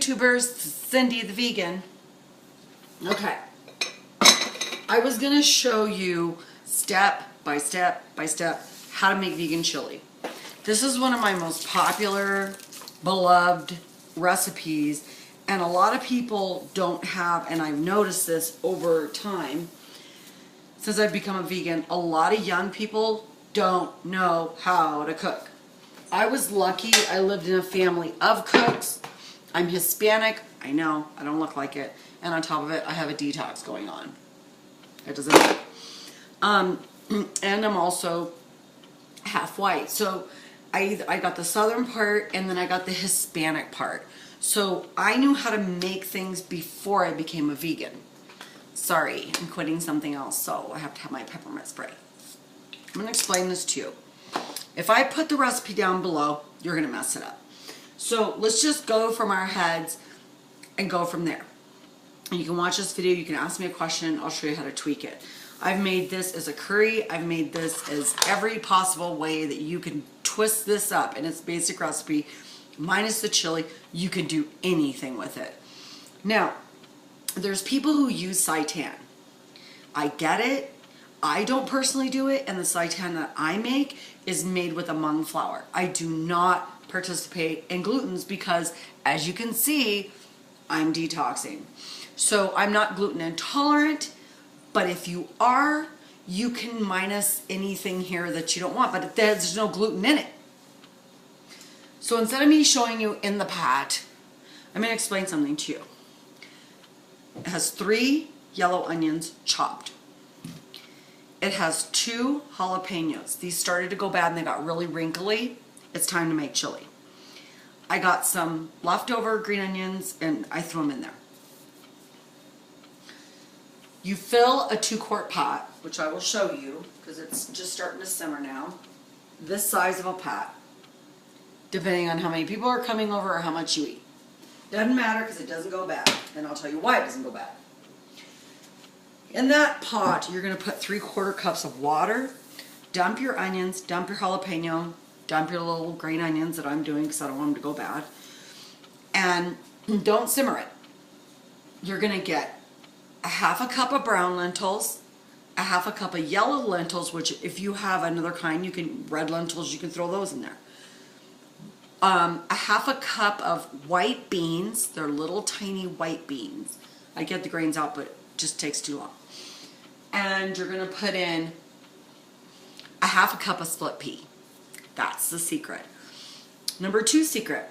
YouTubers, Cindy the vegan. Okay. I was going to show you step by step by step how to make vegan chili. This is one of my most popular, beloved recipes, and a lot of people don't have, and I've noticed this over time since I've become a vegan, a lot of young people don't know how to cook. I was lucky. I lived in a family of cooks. I'm Hispanic. I know. I don't look like it. And on top of it, I have a detox going on. It doesn't matter. And I'm also half white. So I got the southern part and then I got the Hispanic part. So I knew how to make things before I became a vegan. Sorry, I'm quitting something else, so I have to have my peppermint spray. I'm going to explain this to you. If I put the recipe down below, you're going to mess it up. So let's just go from our heads and go from there. And you can watch this video, you can ask me a question, I'll show you how to tweak it. I've made this as a curry, I've made this as every possible way that you can twist this up in its basic recipe, minus the chili. You can do anything with it. Now, there's people who use seitan. I get it. I don't personally do it, and the seitan that I make is made with a mung flour. I do not participate in glutens because, as you can see, I'm detoxing. So I'm not gluten intolerant, but if you are, you can minus anything here that you don't want, but there's no gluten in it. So instead of me showing you in the pot, I'm going to explain something to you. It has 3 yellow onions chopped. It has 2 jalapenos. These started to go bad and they got really wrinkly. It's time to make chili. I got some leftover green onions and I threw them in there. You fill a 2-quart pot, which I will show you because it's just starting to simmer now. This size of a pot, depending on how many people are coming over or how much you eat. Doesn't matter because it doesn't go bad. And I'll tell you why it doesn't go bad. In that pot, you're going to put 3/4 cups of water. Dump your onions, dump your jalapeno, dump your little green onions that I'm doing because I don't want them to go bad. And don't simmer it. You're going to get a 1/2 cup of brown lentils, a 1/2 cup of yellow lentils, which if you have another kind, red lentils, you can throw those in there. A 1/2 cup of white beans. They're little tiny white beans. I get the grains out, but it just takes too long. And you're going to put in a 1/2 cup of split pea. That's the secret. Number 2 secret.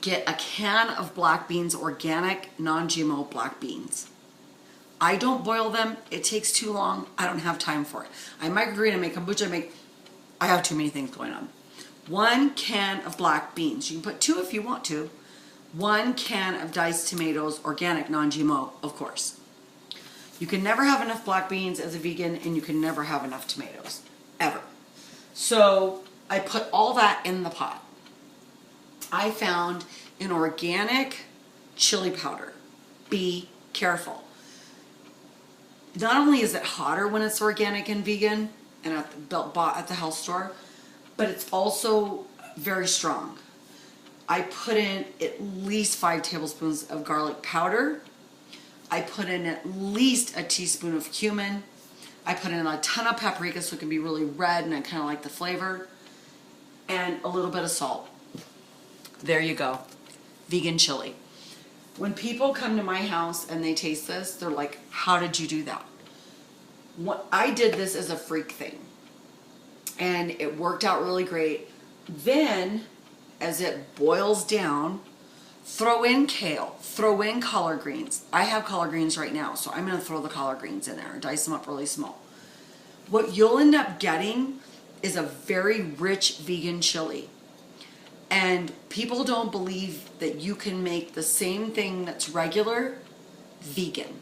Get a can of black beans, organic, non-GMO black beans. I don't boil them. It takes too long. I don't have time for it. I microgreen, I make kombucha, I have too many things going on. 1 can of black beans. You can put 2 if you want to. 1 can of diced tomatoes, organic, non-GMO, of course. You can never have enough black beans as a vegan, and you can never have enough tomatoes, ever. So I put all that in the pot. I found an organic chili powder. Be careful. Not only is it hotter when it's organic and vegan and bought at the health store, but it's also very strong. I put in at least 5 tablespoons of garlic powder. I put in at least a teaspoon of cumin. I put in a ton of paprika so it can be really red and I kind of like the flavor. And a little bit of salt. There you go. Vegan chili. When people come to my house and they taste this, they're like, how did you do that? I did this as a freak thing. And it worked out really great. Then, as it boils down, throw in kale, throw in collard greens. I have collard greens right now, so I'm going to throw the collard greens in there and dice them up really small. What you'll end up getting is a very rich vegan chili. And people don't believe that you can make the same thing that's regular vegan.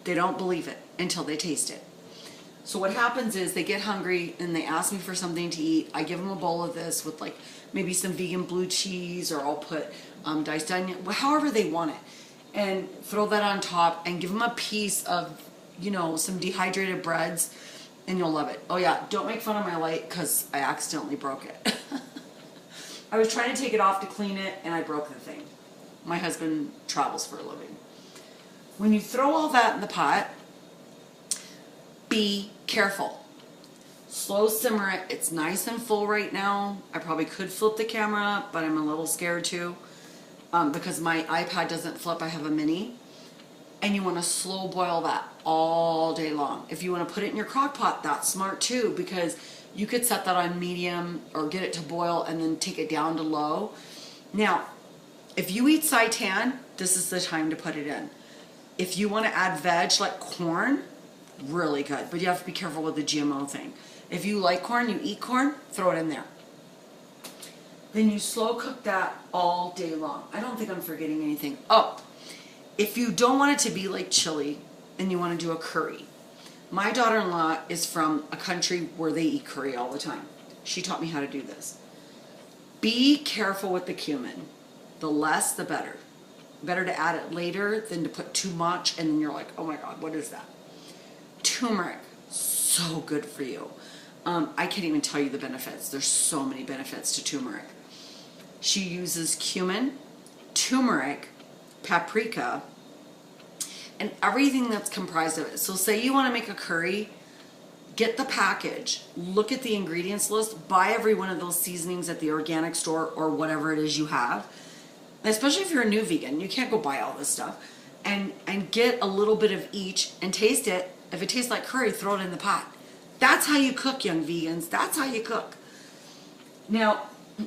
They don't believe it until they taste it. So what happens is they get hungry and they ask me for something to eat. I give them a bowl of this with like maybe some vegan blue cheese, or I'll put diced onion, however they want it, and throw that on top and give them a piece of, some dehydrated breads, and you'll love it. Oh yeah, don't make fun of my light because I accidentally broke it. I was trying to take it off to clean it and I broke the thing. My husband travels for a living. When you throw all that in the pot, be careful. Slow simmer it. It's nice and full right now. I probably could flip the camera up, but I'm a little scared too because my iPad doesn't flip. I have a mini. And you want to slow boil that all day long. If you want to put it in your crock pot, that's smart too, because you could set that on medium or get it to boil and then take it down to low. Now, if you eat seitan, this is the time to put it in. If you want to add veg like corn, really good, but you have to be careful with the GMO thing. If you like corn, you eat corn, throw it in there. Then you slow cook that all day long. I don't think I'm forgetting anything. Oh, if you don't want it to be like chili and you want to do a curry, my daughter-in-law is from a country where they eat curry all the time. She taught me how to do this. Be careful with the cumin. The less, the better. Better to add it later than to put too much and then you're like, oh my God, what is that? Turmeric, so good for you. I can't even tell you the benefits. There's so many benefits to turmeric. She uses cumin, turmeric, paprika, and everything that's comprised of it. So say you want to make a curry, get the package, look at the ingredients list, buy every one of those seasonings at the organic store or whatever it is you have. And especially if you're a new vegan, you can't go buy all this stuff. And get a little bit of each and taste it. If it tastes like curry, throw it in the pot. That's how you cook, young vegans. That's how you cook. Now,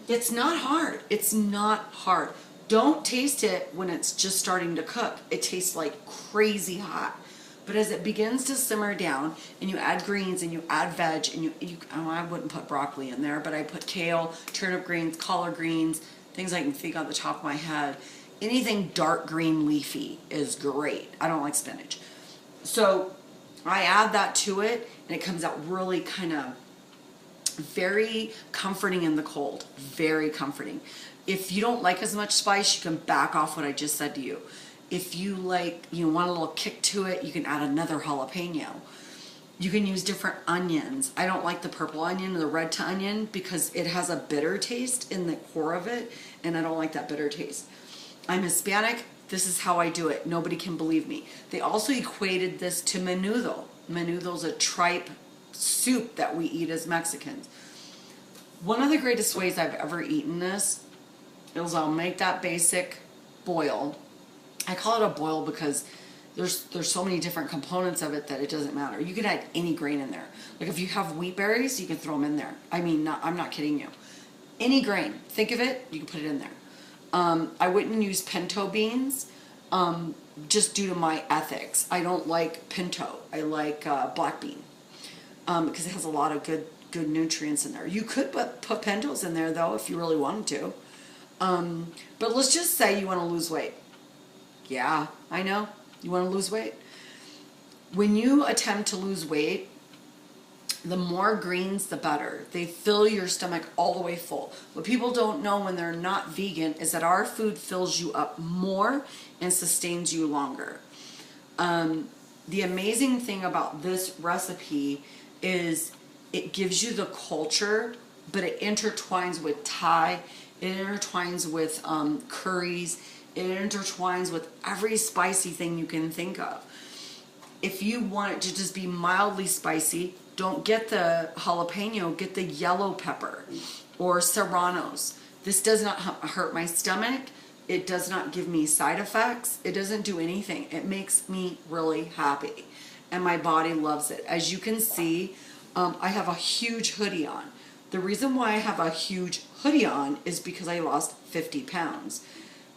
it's not hard. It's not hard. Don't taste it when it's just starting to cook. It tastes like crazy hot. But as it begins to simmer down and you add greens and you add veg and I wouldn't put broccoli in there, but I put kale, turnip greens, collard greens, things I can think on the top of my head. Anything dark green leafy is great. I don't like spinach. So I add that to it and it comes out really kind of very comforting in the cold. Very comforting. If you don't like as much spice, you can back off what I just said to you. If you like, you want a little kick to it, you can add another jalapeno. You can use different onions. I don't like the purple onion or the red onion because it has a bitter taste in the core of it, and I don't like that bitter taste. I'm Hispanic. This is how I do it. Nobody can believe me. They also equated this to menudo. Menudo's a tripe soup that we eat as Mexicans. One of the greatest ways I've ever eaten this is I'll make that basic boil. I call it a boil because there's so many different components of it that it doesn't matter. You can add any grain in there. Like if you have wheat berries, you can throw them in there. I mean, I'm not kidding you. Any grain, think of it, you can put it in there. I wouldn't use pinto beans just due to my ethics. I don't like pinto. I like black bean because it has a lot of good nutrients in there. You could put pintos in there though if you really wanted to. But let's just say you want to lose weight. Yeah, I know. You want to lose weight? When you attempt to lose weight, the more greens, the better. They fill your stomach all the way full. What people don't know when they're not vegan is that our food fills you up more and sustains you longer. The amazing thing about this recipe is it gives you the culture, but it intertwines with Thai. It intertwines with curries. It intertwines with every spicy thing you can think of. If you want it to just be mildly spicy, don't get the jalapeno, get the yellow pepper or serranos. This does not hurt my stomach. It does not give me side effects. It doesn't do anything. It makes me really happy. And my body loves it. As you can see, I have a huge hoodie on. The reason why I have a huge hoodie on is because I lost 50 pounds.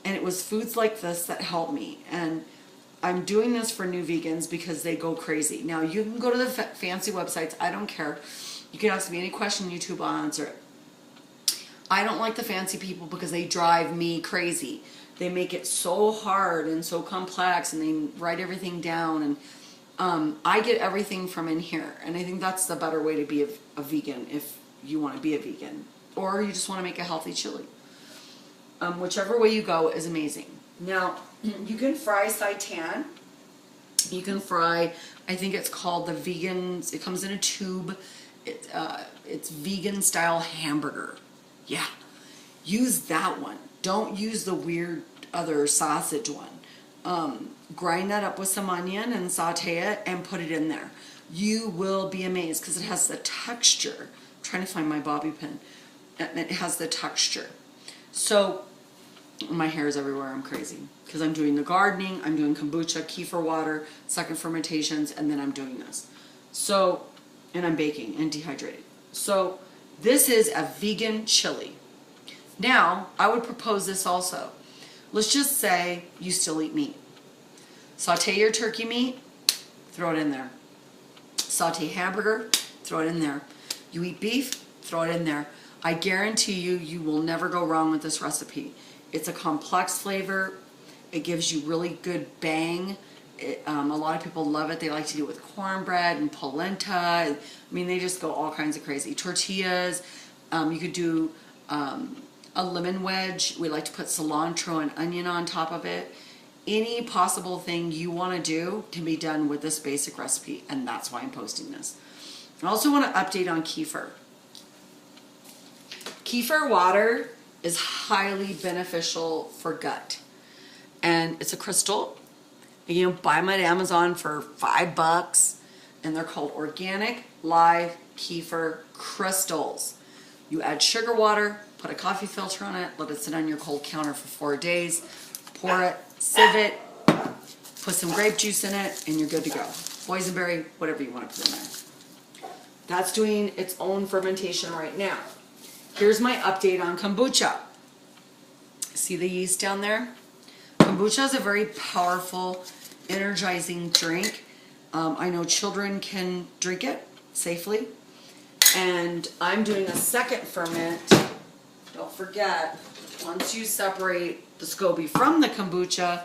And it was foods like this that helped me. And I'm doing this for new vegans because they go crazy. Now, you can go to the fancy websites. I don't care. You can ask me any question on YouTube, I'll answer it. I don't like the fancy people because they drive me crazy. They make it so hard and so complex, and they write everything down. And I get everything from in here. And I think that's the better way to be a vegan if you want to be a vegan. Or you just want to make a healthy chili. Whichever way you go is amazing. Now, you can fry seitan. You can fry, I think it's called the vegans, it comes in a tube. It's vegan style hamburger. Yeah. Use that one. Don't use the weird other sausage one. Grind that up with some onion and saute it and put it in there. You will be amazed because it has the texture. I'm trying to find my bobby pin. And it has the texture. So my hair is everywhere. I'm crazy because I'm doing the gardening. I'm doing kombucha, kefir water, second fermentations, and then I'm doing this. So, and I'm baking and dehydrating. So this is a vegan chili. Now, I would propose this also. Let's just say you still eat meat. Saute your turkey meat, throw it in there. Saute hamburger, throw it in there. You eat beef, throw it in there. I guarantee you, you will never go wrong with this recipe. It's a complex flavor. It gives you really good bang. A lot of people love it. They like to do it with cornbread and polenta. I mean, they just go all kinds of crazy. Tortillas. You could do a lemon wedge. We like to put cilantro and onion on top of it. Any possible thing you want to do can be done with this basic recipe, and that's why I'm posting this. I also want to update on kefir. Kefir water is highly beneficial for gut, and it's a crystal. You can buy them at Amazon for $5, and they're called organic live kefir crystals. You add sugar water, put a coffee filter on it, let it sit on your cold counter for 4 days, pour it, sieve it, put some grape juice in it, and you're good to go. Boysenberry, whatever you want to put in there. That's doing its own fermentation right now. Here's my update on kombucha. See the yeast down there? Kombucha is a very powerful, energizing drink. I know children can drink it safely. And I'm doing a second ferment. Don't forget, once you separate the SCOBY from the kombucha,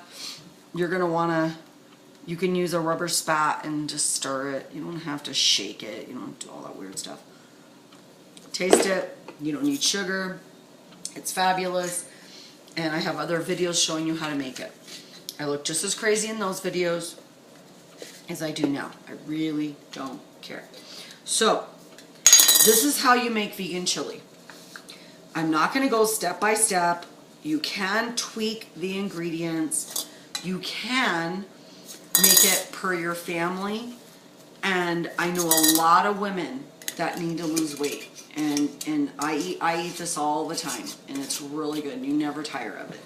you're going to want to, you can use a rubber spat and just stir it. You don't have to shake it. You don't have to do all that weird stuff. Taste it. You don't need sugar. It's fabulous. And I have other videos showing you how to make it. I look just as crazy in those videos as I do now. I really don't care. So, this is how you make vegan chili. I'm not going to go step by step. You can tweak the ingredients. You can make it per your family. And I know a lot of women that need to lose weight. And I eat this all the time. And it's really good. You never tire of it.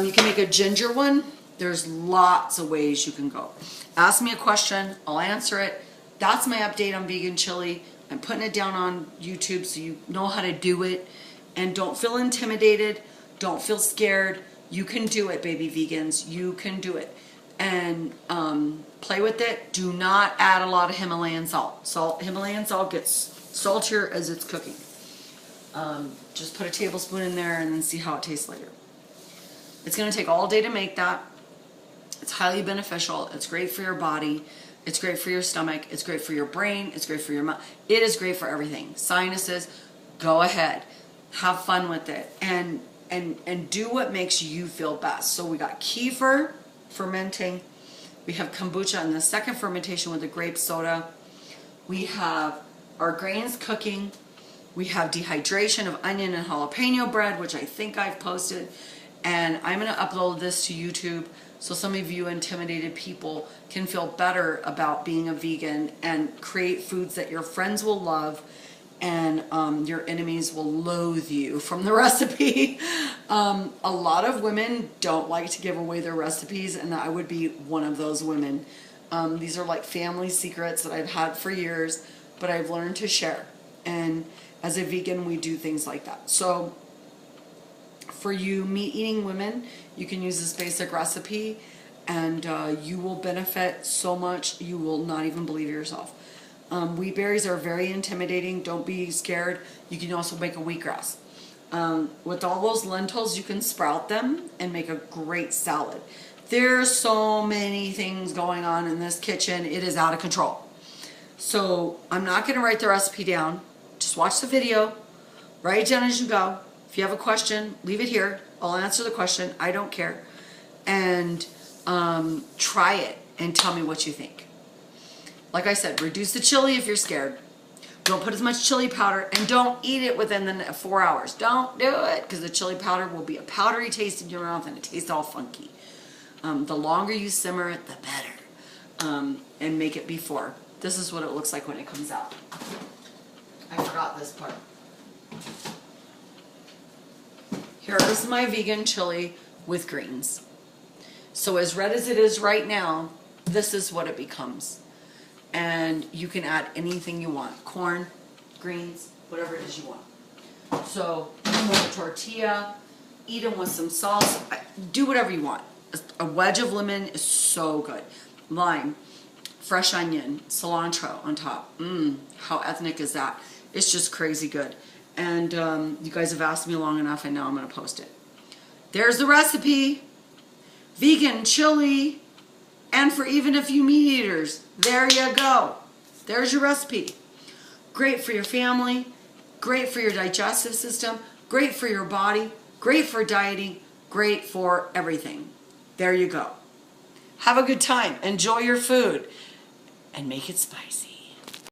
You can make a ginger one. There's lots of ways you can go. Ask me a question. I'll answer it. That's my update on vegan chili. I'm putting it down on YouTube so you know how to do it. And don't feel intimidated. Don't feel scared. You can do it, baby vegans. You can do it. And play with it. Do not add a lot of Himalayan salt. Himalayan salt gets saltier as it's cooking. Just put a tablespoon in there and then see how it tastes later. It's going to take all day to make that. It's highly beneficial. It's great for your body. It's great for your stomach. It's great for your brain. It's great for your mouth. It is great for everything. Sinuses, go ahead. Have fun with it. And do what makes you feel best. So we got kefir fermenting. We have kombucha in the second fermentation with the grape soda. We have our grains cooking. We have dehydration of onion and jalapeno bread, which I think I've posted. And I'm going to upload this to YouTube so some of you intimidated people can feel better about being a vegan and create foods that your friends will love and your enemies will loathe you from the recipe. A lot of women don't like to give away their recipes, and I would be one of those women. These are like family secrets that I've had for years, but I've learned to share. And as a vegan, we do things like that. So for you meat-eating women, you can use this basic recipe, and you will benefit so much you will not even believe yourself. Wheat berries are very intimidating. Don't be scared. You can also make a wheatgrass. With all those lentils, you can sprout them and make a great salad. There's so many things going on in this kitchen. It is out of control. So I'm not going to write the recipe down. Just watch the video. Write it down as you go. If you have a question, leave it here. I'll answer the question. I don't care. And try it and tell me what you think. Like I said, reduce the chili if you're scared. Don't put as much chili powder, and don't eat it within the 4 hours. Don't do it, because the chili powder will be a powdery taste in your mouth, and it tastes all funky. The longer you simmer it, the better. And make it before. This is what it looks like when it comes out. I forgot this part. Here is my vegan chili with greens. So as red as it is right now, this is what it becomes. And you can add anything you want. Corn, greens, whatever it is you want. So eat them with a tortilla, eat them with some sauce, do whatever you want. A wedge of lemon is so good. Lime, fresh onion, cilantro on top. How ethnic is that? It's just crazy good. And you guys have asked me long enough, and now I'm going to post it. There's the recipe. Vegan chili. And for even a few meat eaters, there you go. There's your recipe. Great for your family, great for your digestive system, great for your body, great for dieting, great for everything. There you go. Have a good time. Enjoy your food. And make it spicy.